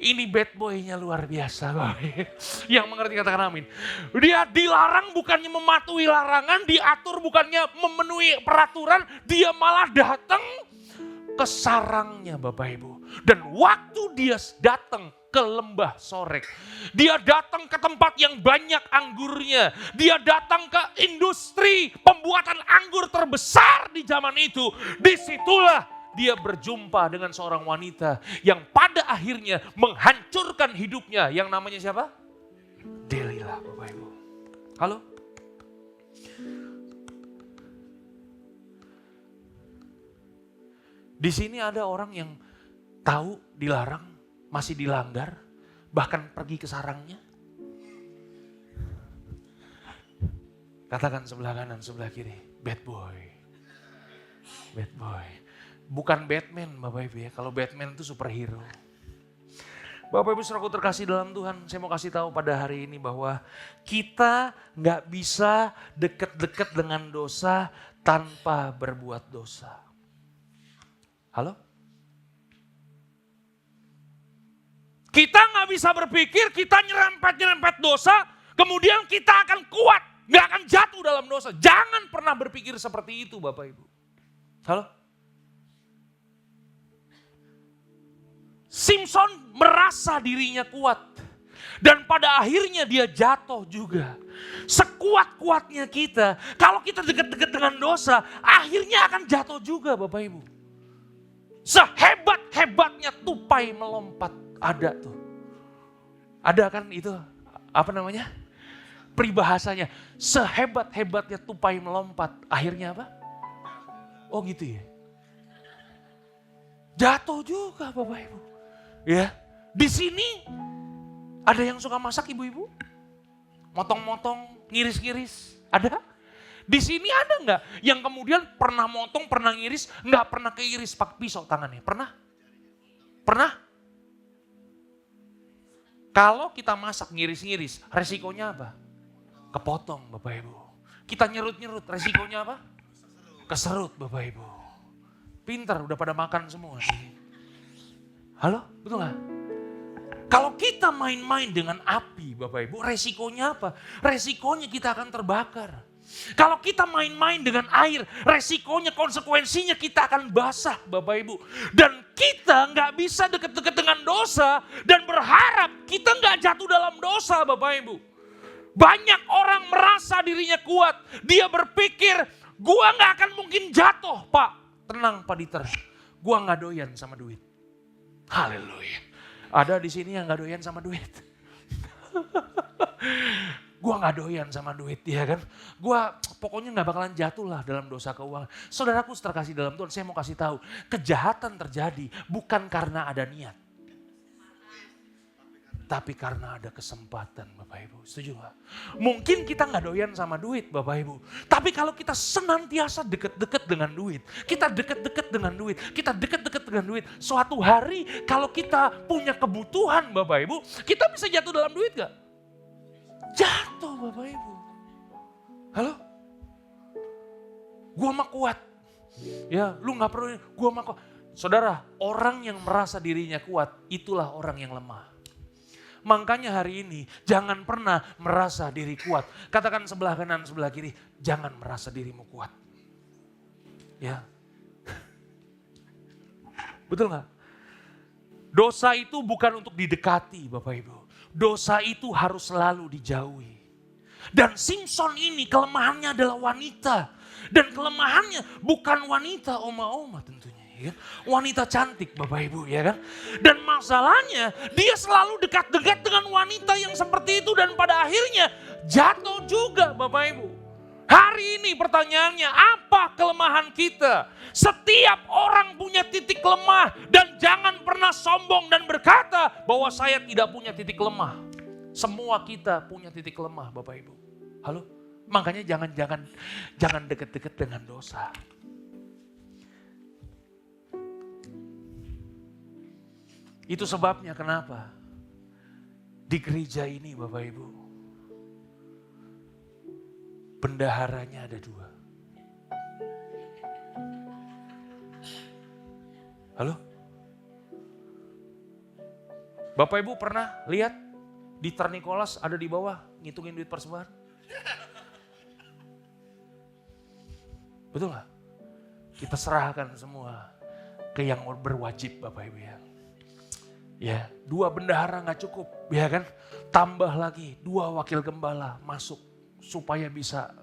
Ini bad boy-nya luar biasa Bapak Ibu. Yang mengerti katakan amin. Dia dilarang bukannya mematuhi larangan, diatur bukannya memenuhi peraturan, dia malah datang ke sarangnya Bapak Ibu. Dan waktu dia datang ke lembah Sorek, dia datang ke tempat yang banyak anggurnya. Dia datang ke industri pembuatan anggur terbesar di zaman itu. Disitulah dia berjumpa dengan seorang wanita yang pada akhirnya menghancurkan hidupnya. Yang namanya siapa? Delilah Bapak Ibu. Halo? Di sini ada orang yang tahu dilarang, masih dilanggar, bahkan pergi ke sarangnya. Katakan sebelah kanan, sebelah kiri, bad boy. Bad boy. Bukan Batman Bapak Ibu ya, kalau Batman itu superhero. Bapak Ibu saudaraku terkasih dalam Tuhan, saya mau kasih tahu pada hari ini bahwa kita gak bisa deket-deket dengan dosa tanpa berbuat dosa. Halo? Kita gak bisa berpikir kita nyerempet-nyerempet dosa, kemudian kita akan kuat, gak akan jatuh dalam dosa. Jangan pernah berpikir seperti itu Bapak Ibu. Halo? Simson merasa dirinya kuat. Dan pada akhirnya dia jatuh juga. Sekuat-kuatnya kita, kalau kita dekat-dekat dengan dosa, akhirnya akan jatuh juga Bapak Ibu. Sehebat-hebatnya tupai melompat, ada tuh. Ada kan itu, apa namanya? Peribahasanya, sehebat-hebatnya tupai melompat, akhirnya apa? Oh gitu ya. Jatuh juga Bapak Ibu. Ya, di sini ada yang suka masak ibu-ibu? Motong-motong, ngiris-ngiris, ada? Di sini ada nggak yang kemudian pernah motong, pernah ngiris, nggak pernah keiris pakai pisau tangannya? Pernah? Pernah? Kalau kita masak ngiris-ngiris, resikonya apa? Kepotong Bapak Ibu. Kita nyerut-nyerut, resikonya apa? Keserut Bapak Ibu. Pintar, udah pada makan semua. Halo, betul gak? Kalau kita main-main dengan api Bapak Ibu, resikonya apa? Resikonya kita akan terbakar. Kalau kita main-main dengan air, resikonya, konsekuensinya kita akan basah Bapak Ibu. Dan kita gak bisa deket-deket dengan dosa dan berharap kita gak jatuh dalam dosa Bapak Ibu. Banyak orang merasa dirinya kuat, dia berpikir, gua gak akan mungkin jatuh Pak. Tenang Pak Dieter, gua gak doyan sama duit. Haleluya. Ada di sini yang gak doyan sama duit. Gua gak doyan sama duit ya kan. Gua pokoknya gak bakalan jatuh lah dalam dosa keuangan. Saudaraku terkasih dalam Tuhan, saya mau kasih tahu. Kejahatan terjadi bukan karena ada niat. Tapi karena ada kesempatan Bapak Ibu. Setuju gak? Mungkin kita gak doyan sama duit Bapak Ibu. Tapi kalau kita senantiasa deket-deket dengan duit. Kita deket-deket dengan duit. Kita deket-deket dengan duit. Suatu hari kalau kita punya kebutuhan Bapak Ibu. Kita bisa jatuh dalam duit gak? Jatuh Bapak Ibu. Halo? Gua mah kuat. Ya, lu gak perlu, gua mah kuat. Saudara, orang yang merasa dirinya kuat, itulah orang yang lemah. Makanya hari ini, jangan pernah merasa diri kuat. Katakan sebelah kanan, sebelah kiri, jangan merasa dirimu kuat. Ya. Betul gak? Dosa itu bukan untuk didekati Bapak Ibu. Dosa itu harus selalu dijauhi. Dan Simpson ini kelemahannya adalah wanita. Dan kelemahannya bukan wanita oma-oma tentunya. Ya. Wanita cantik Bapak Ibu ya kan. Dan masalahnya dia selalu dekat-dekat dengan wanita yang seperti itu. Dan pada akhirnya jatuh juga Bapak Ibu. Hari ini pertanyaannya, apa kelemahan kita? Setiap orang punya titik lemah dan jangan pernah sombong dan berkata bahwa saya tidak punya titik lemah. Semua kita punya titik lemah Bapak Ibu. Halo? Makanya jangan deket-deket dengan dosa. Itu sebabnya kenapa di gereja ini Bapak Ibu, bendaharanya ada 2. Halo? Bapak Ibu pernah lihat di Nikolas ada di bawah ngitungin duit persembahan? Betul gak? Kita serahkan semua ke yang berwajib Bapak Ibu ya. Ya, 2 bendahara gak cukup ya kan? Tambah lagi 2 wakil gembala masuk. Supaya bisa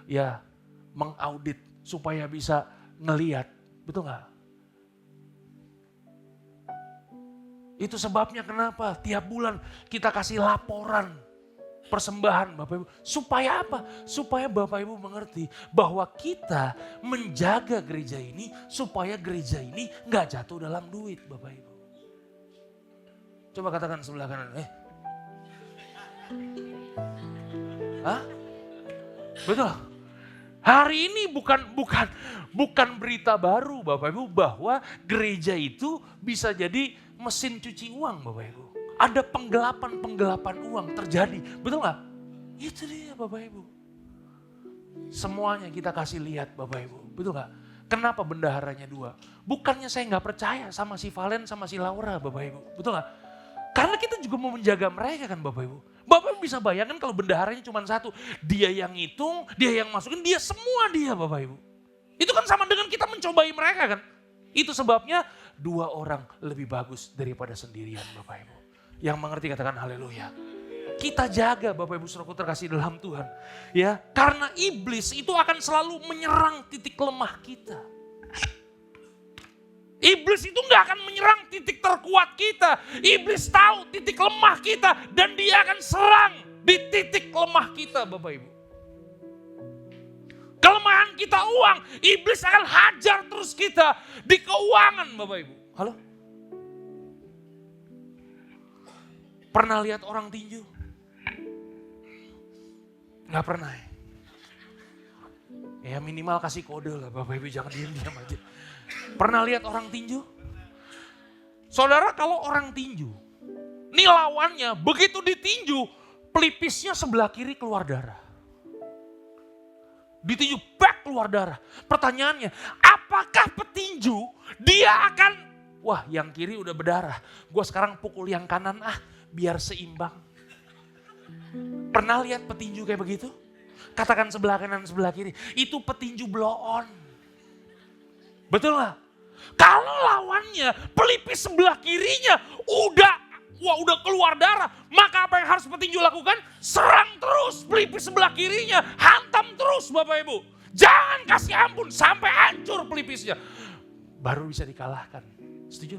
ya mengaudit, supaya bisa ngeliat, betul gak? Itu sebabnya kenapa tiap bulan kita kasih laporan persembahan Bapak Ibu. Supaya apa? Supaya Bapak Ibu mengerti bahwa kita menjaga gereja ini supaya gereja ini gak jatuh dalam duit Bapak Ibu. Coba katakan sebelah kanan, Hah? Betul. Hari ini bukan berita baru Bapak Ibu bahwa gereja itu bisa jadi mesin cuci uang Bapak Ibu. Ada penggelapan uang terjadi. Betul gak? Itu dia Bapak Ibu. Semuanya kita kasih lihat Bapak Ibu. Betul gak? Kenapa bendaharanya 2? Bukannya saya gak percaya sama si Valen sama si Laura Bapak Ibu. Betul gak? Karena kita juga mau menjaga mereka kan Bapak Ibu. Bapak Ibu bisa bayangkan kalau bendaharanya cuma 1. Dia yang ngitung, dia yang masukin, dia semua dia Bapak Ibu. Itu kan sama dengan kita mencobai mereka kan. Itu sebabnya 2 orang lebih bagus daripada sendirian Bapak Ibu. Yang mengerti katakan haleluya. Kita jaga Bapak Ibu saudaraku terkasih dalam Tuhan. Ya, karena iblis itu akan selalu menyerang titik lemah kita. Iblis itu gak akan menyerang titik terkuat kita. Iblis tahu titik lemah kita dan dia akan serang di titik lemah kita Bapak Ibu. Kelemahan kita uang, iblis akan hajar terus kita di keuangan Bapak Ibu. Halo? Pernah lihat orang tinju? Gak pernah ya? Ya minimal kasih kode lah Bapak Ibu, jangan diam-diam aja. Pernah lihat orang tinju? Saudara kalau orang tinju, nih lawannya begitu ditinju, pelipisnya sebelah kiri keluar darah. Ditinju back keluar darah. Pertanyaannya, apakah petinju dia akan, wah yang kiri udah berdarah, gue sekarang pukul yang kanan biar seimbang. Pernah lihat petinju kayak begitu? Katakan sebelah kanan sebelah kiri, itu petinju blow on. Betul gak? Kalau lawannya pelipis sebelah kirinya udah keluar darah, maka apa yang harus petinju lakukan? Serang terus pelipis sebelah kirinya, hantam terus Bapak Ibu. Jangan kasih ampun sampai hancur pelipisnya. Baru bisa dikalahkan. Setuju?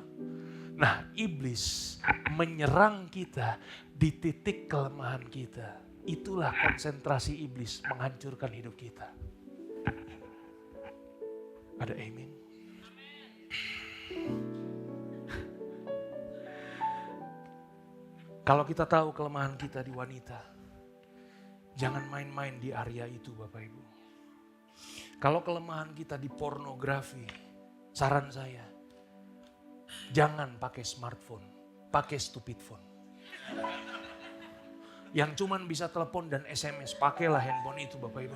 Nah, iblis menyerang kita di titik kelemahan kita. Itulah konsentrasi iblis menghancurkan hidup kita. Ada amin? Kalau kita tahu kelemahan kita di wanita, jangan main-main di area itu Bapak Ibu. Kalau kelemahan kita di pornografi, saran saya, jangan pakai smartphone, pakai stupid phone. Yang cuman bisa telepon dan SMS, pakailah handphone itu Bapak Ibu.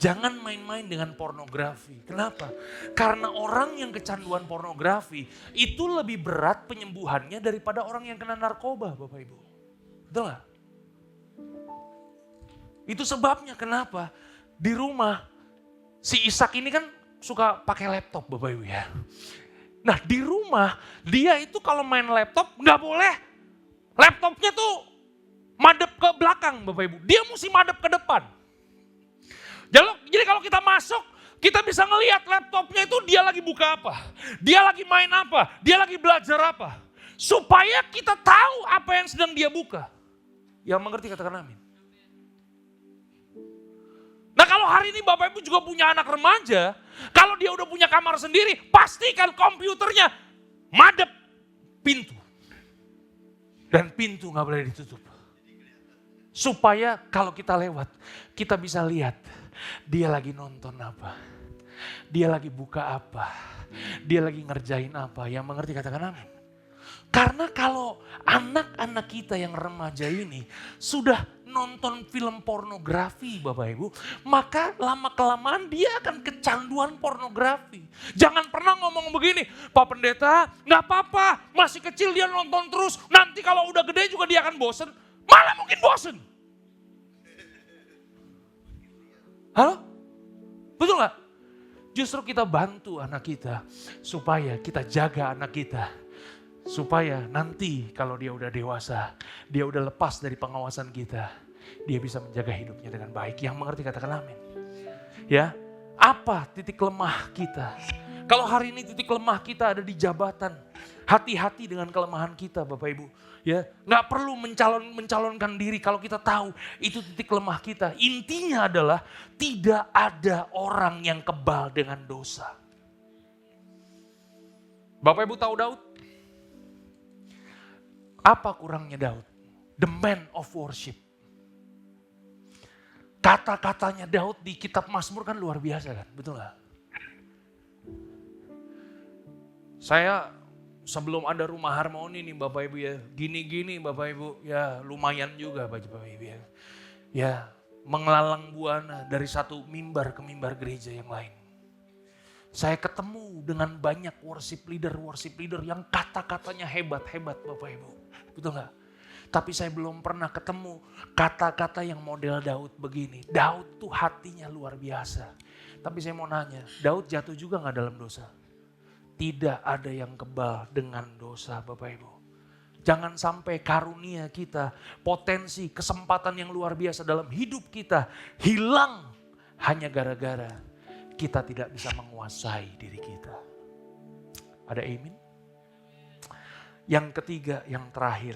Jangan main-main dengan pornografi. Kenapa? Karena orang yang kecanduan pornografi itu lebih berat penyembuhannya daripada orang yang kena narkoba Bapak Ibu. Betul gak? Itu sebabnya kenapa di rumah si Ishak ini kan suka pakai laptop Bapak Ibu ya. Nah di rumah dia itu kalau main laptop nggak boleh laptopnya tuh madep ke belakang Bapak Ibu. Dia mesti madep ke depan. Jadi kalau kita masuk kita bisa ngelihat laptopnya itu dia lagi buka apa. Dia lagi main apa. Dia lagi belajar apa. Supaya kita tahu apa yang sedang dia buka. Yang mengerti katakan amin. Nah kalau hari ini Bapak Ibu juga punya anak remaja, kalau dia udah punya kamar sendiri, pastikan komputernya madep pintu. Dan pintu gak boleh ditutup. Supaya kalau kita lewat, kita bisa lihat dia lagi nonton apa. Dia lagi buka apa. Dia lagi ngerjain apa. Yang mengerti katakan amin. Karena kalau anak-anak kita yang remaja ini sudah nonton film pornografi Bapak Ibu, maka lama-kelamaan dia akan kecanduan pornografi. Jangan pernah ngomong begini, Pak Pendeta gak apa-apa, masih kecil dia nonton terus, nanti kalau udah gede juga dia akan bosen. Malah mungkin bosen. Halo? Betul gak? Justru kita bantu anak kita supaya kita jaga anak kita. Supaya nanti kalau dia udah dewasa, dia udah lepas dari pengawasan kita, dia bisa menjaga hidupnya dengan baik. Yang mengerti katakan amin. Ya, apa titik lemah kita? Kalau hari ini titik lemah kita ada di jabatan, hati-hati dengan kelemahan kita Bapak Ibu. Ya, nggak perlu mencalonkan diri kalau kita tahu itu titik lemah kita. Intinya adalah tidak ada orang yang kebal dengan dosa. Bapak Ibu tahu Daud? Apa kurangnya Daud? The man of worship. Kata-katanya Daud di kitab Mazmur kan luar biasa kan, betul gak? Saya sebelum ada rumah harmoni nih Bapak Ibu ya, gini-gini Bapak Ibu, ya lumayan juga Bapak Ibu ya. Ya, mengelalang buana dari satu mimbar ke mimbar gereja yang lain. Saya ketemu dengan banyak worship leader yang kata-katanya hebat-hebat Bapak Ibu. Betul gak? Tapi saya belum pernah ketemu kata-kata yang model Daud begini. Daud tuh hatinya luar biasa. Tapi saya mau nanya, Daud jatuh juga gak dalam dosa? Tidak ada yang kebal dengan dosa Bapak Ibu. Jangan sampai karunia kita, potensi, kesempatan yang luar biasa dalam hidup kita hilang hanya gara-gara kita tidak bisa menguasai diri kita. Ada amin? Yang ketiga, yang terakhir.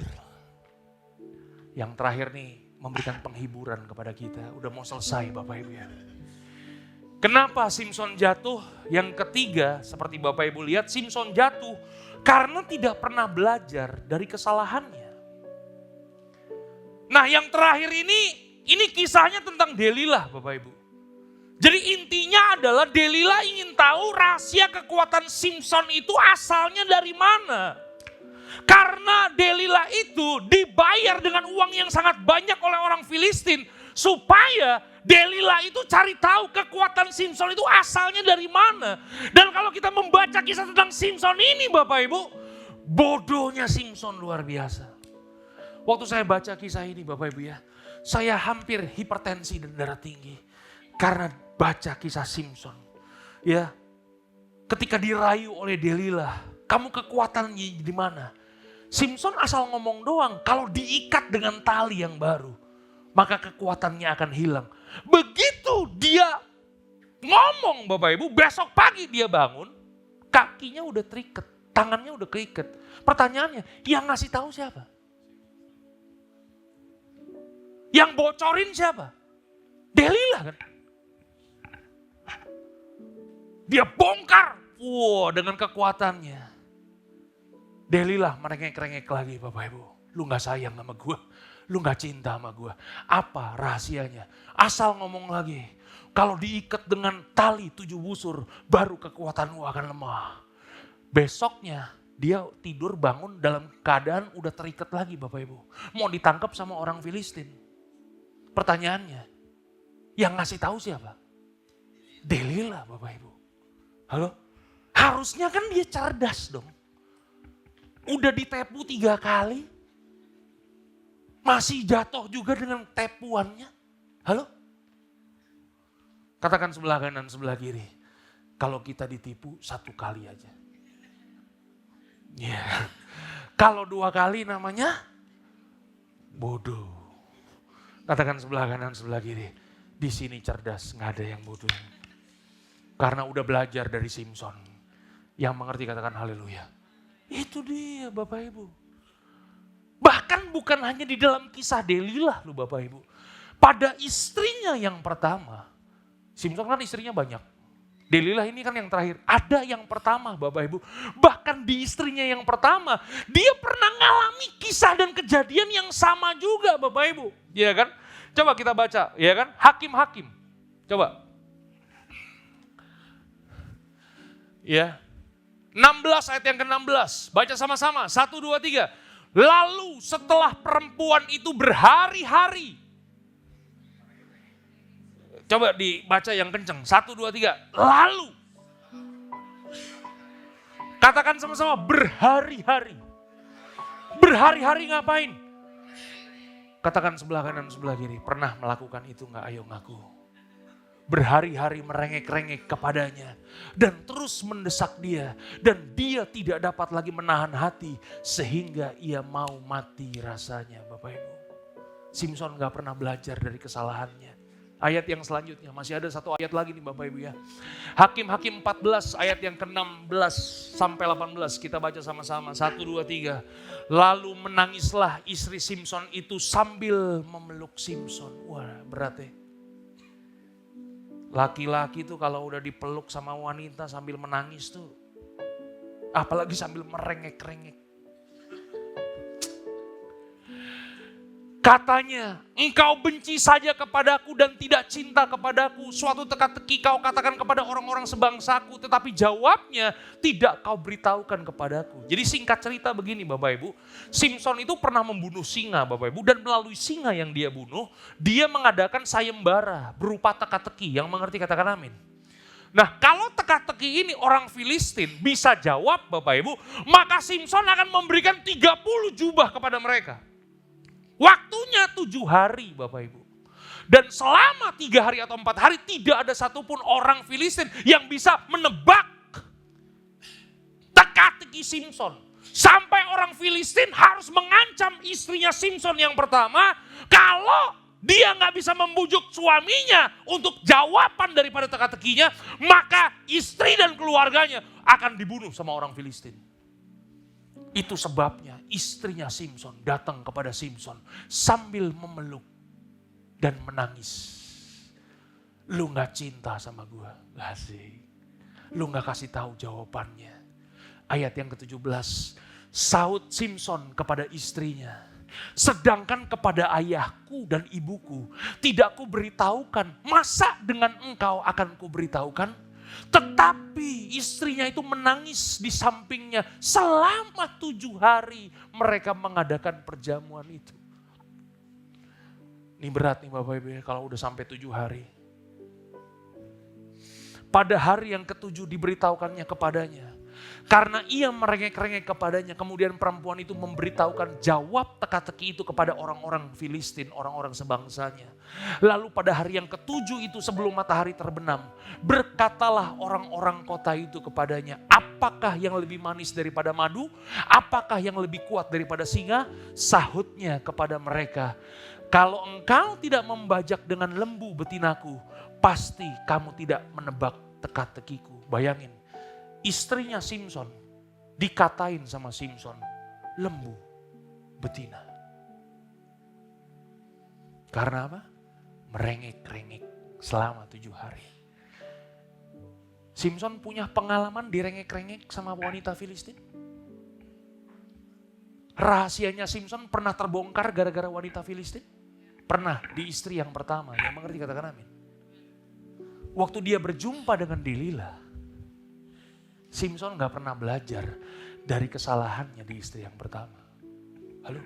Yang terakhir nih memberikan penghiburan kepada kita. Udah mau selesai Bapak Ibu ya. Kenapa Simson jatuh? Yang ketiga, seperti Bapak Ibu lihat, Simson jatuh karena tidak pernah belajar dari kesalahannya. Nah yang terakhir ini kisahnya tentang Delilah Bapak Ibu. Jadi intinya adalah Delilah ingin tahu rahasia kekuatan Simson itu asalnya dari mana. Karena Delilah itu dibayar dengan uang yang sangat banyak oleh orang Filistin. Supaya Delilah itu cari tahu kekuatan Simson itu asalnya dari mana. Dan kalau kita membaca kisah tentang Simson ini Bapak Ibu, bodohnya Simson luar biasa. Waktu saya baca kisah ini Bapak Ibu ya, saya hampir hipertensi dan darah tinggi. Karena baca kisah Simson. Ya, ketika dirayu oleh Delilah, kamu kekuatannya di mana? Simson asal ngomong doang, kalau diikat dengan tali yang baru, maka kekuatannya akan hilang. Begitu dia ngomong Bapak Ibu, besok pagi dia bangun, kakinya udah terikat, tangannya udah keikat. Pertanyaannya, yang ngasih tahu siapa? Yang bocorin siapa? Delilah kan? Dia bongkar, dengan kekuatannya. Delilah merengek-rengek lagi Bapak Ibu. Lu gak sayang sama gue, lu gak cinta sama gue. Apa rahasianya? Asal ngomong lagi, kalau diikat dengan tali 7 busur, baru kekuatan lu akan lemah. Besoknya dia tidur bangun dalam keadaan udah terikat lagi Bapak Ibu. Mau ditangkap sama orang Filistin. Pertanyaannya, yang ngasih tahu siapa? Delila, Bapak Ibu. Halo? Harusnya kan dia cerdas dong. Udah ditepu 3 kali. Masih jatuh juga dengan tepuannya. Halo? Katakan sebelah kanan, sebelah kiri. Kalau kita ditipu 1 kali aja. Ya. Kalau 2 kali namanya bodoh. Katakan sebelah kanan, sebelah kiri. Di sini cerdas, nggak ada yang bodoh. Karena udah belajar dari Simson. Yang mengerti katakan haleluya. Itu dia Bapak Ibu. Bahkan bukan hanya di dalam kisah Delilah loh Bapak Ibu. Pada istrinya yang pertama. Simson kan istrinya banyak. Delilah ini kan yang terakhir. Ada yang pertama Bapak Ibu. Bahkan di istrinya yang pertama. Dia pernah ngalami kisah dan kejadian yang sama juga Bapak Ibu. Iya kan? Coba kita baca. Ya kan? Hakim-hakim. Coba. Ya. 16 ayat yang ke-16. Baca sama-sama. 1, 2, 3. Lalu setelah perempuan itu berhari-hari. Coba dibaca yang kenceng. 1, 2, 3. Lalu. Katakan sama-sama berhari-hari. Berhari-hari ngapain? Katakan sebelah kanan, sebelah kiri. Pernah melakukan itu enggak? Ayo ngaku. Berhari-hari merengek-rengek kepadanya. Dan terus mendesak dia. Dan dia tidak dapat lagi menahan hati. Sehingga ia mau mati rasanya Bapak Ibu. Simson gak pernah belajar dari kesalahannya. Ayat yang selanjutnya, masih ada 1 ayat lagi nih Bapak Ibu ya. Hakim-hakim 14 ayat yang ke-16 sampai 18. Kita baca sama-sama. 1, 2, 3. Lalu menangislah istri Simson itu sambil memeluk Simson. Wah berat ya. Laki-laki tuh kalau udah dipeluk sama wanita sambil menangis tuh. Apalagi sambil merengek-rengek. Katanya, engkau benci saja kepadaku dan tidak cinta kepadaku. Suatu teka-teki kau katakan kepada orang-orang sebangsaku. Tetapi jawabnya tidak kau beritahukan kepadaku. Jadi singkat cerita begini Bapak Ibu. Simson itu pernah membunuh singa Bapak Ibu. Dan melalui singa yang dia bunuh, dia mengadakan sayembara berupa teka-teki. Yang mengerti katakan amin. Nah kalau teka-teki ini orang Filistin bisa jawab Bapak Ibu. Maka Simson akan memberikan 30 jubah kepada mereka. Waktunya 7 hari Bapak Ibu. Dan selama 3 hari atau 4 hari tidak ada satupun orang Filistin yang bisa menebak teka-teki Simson. Sampai orang Filistin harus mengancam istrinya Simson yang pertama. Kalau dia gak bisa membujuk suaminya untuk jawaban daripada teka-tekinya. Maka istri dan keluarganya akan dibunuh sama orang Filistin. Itu sebabnya istrinya Simson datang kepada Simson sambil memeluk dan menangis. Lu gak cinta sama gue, asik. Lu gak kasih tahu jawabannya. Ayat yang ke-17, saut Simson kepada istrinya. Sedangkan kepada ayahku dan ibuku tidak ku beritahukan. Masa dengan engkau akan ku beritahukan? Tetapi istrinya itu menangis di sampingnya selama 7 hari mereka mengadakan perjamuan itu. Ini berat nih Bapak Ibu ya kalau udah sampai 7 hari. Pada hari yang ke-7 diberitahukannya kepadanya. Karena ia merengek-rengek kepadanya, kemudian perempuan itu memberitahukan jawab teka-teki itu kepada orang-orang Filistin, orang-orang sebangsanya. Lalu pada hari yang ke-7 itu sebelum matahari terbenam, berkatalah orang-orang kota itu kepadanya, apakah yang lebih manis daripada madu? Apakah yang lebih kuat daripada singa? Sahutnya kepada mereka, kalau engkau tidak membajak dengan lembu betinaku, pasti kamu tidak menebak teka-tekiku. Bayangin. Istrinya Simson dikatain sama Simson lembu betina. Karena apa? Merengek-rengek selama 7 hari. Simson punya pengalaman direngek-rengek sama wanita Filistin. Rahasianya Simson pernah terbongkar gara-gara wanita Filistin. Pernah di istri yang pertama, yang mengerti katakan amin. Waktu dia berjumpa dengan Delilah, Simson gak pernah belajar dari kesalahannya di istri yang pertama. Halo?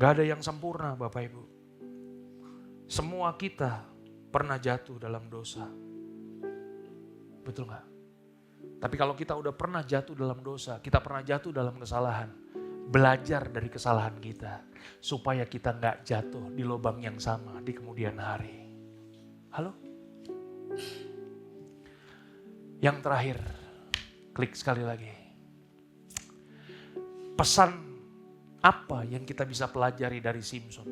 Gak ada yang sempurna Bapak Ibu. Semua kita pernah jatuh dalam dosa. Betul gak? Tapi kalau kita udah pernah jatuh dalam dosa, kita pernah jatuh dalam kesalahan, belajar dari kesalahan kita, supaya kita gak jatuh di lubang yang sama di kemudian hari. Halo? Yang terakhir, klik sekali lagi. Pesan apa yang kita bisa pelajari dari Simson?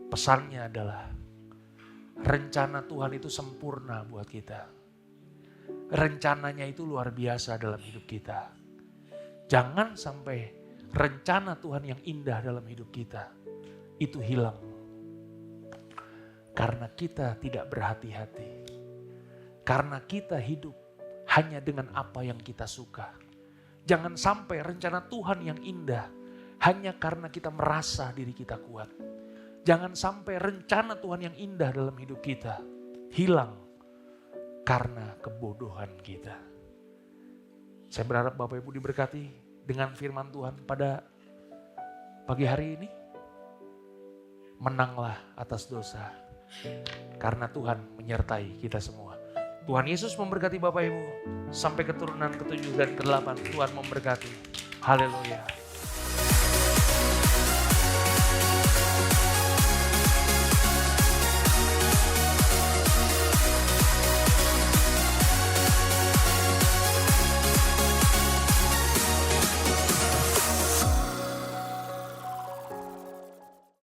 Pesannya adalah, rencana Tuhan itu sempurna buat kita. Rencananya itu luar biasa dalam hidup kita. Jangan sampai rencana Tuhan yang indah dalam hidup kita itu hilang. Karena kita tidak berhati-hati. Karena kita hidup hanya dengan apa yang kita suka. Jangan sampai rencana Tuhan yang indah hanya karena kita merasa diri kita kuat. Jangan sampai rencana Tuhan yang indah dalam hidup kita hilang karena kebodohan kita. Saya berharap Bapak Ibu diberkati dengan firman Tuhan pada pagi hari ini. Menanglah atas dosa, karena Tuhan menyertai kita semua. Tuhan Yesus memberkati Bapak Ibu sampai keturunan ke-7 dan ke-8. Tuhan memberkati. Haleluya.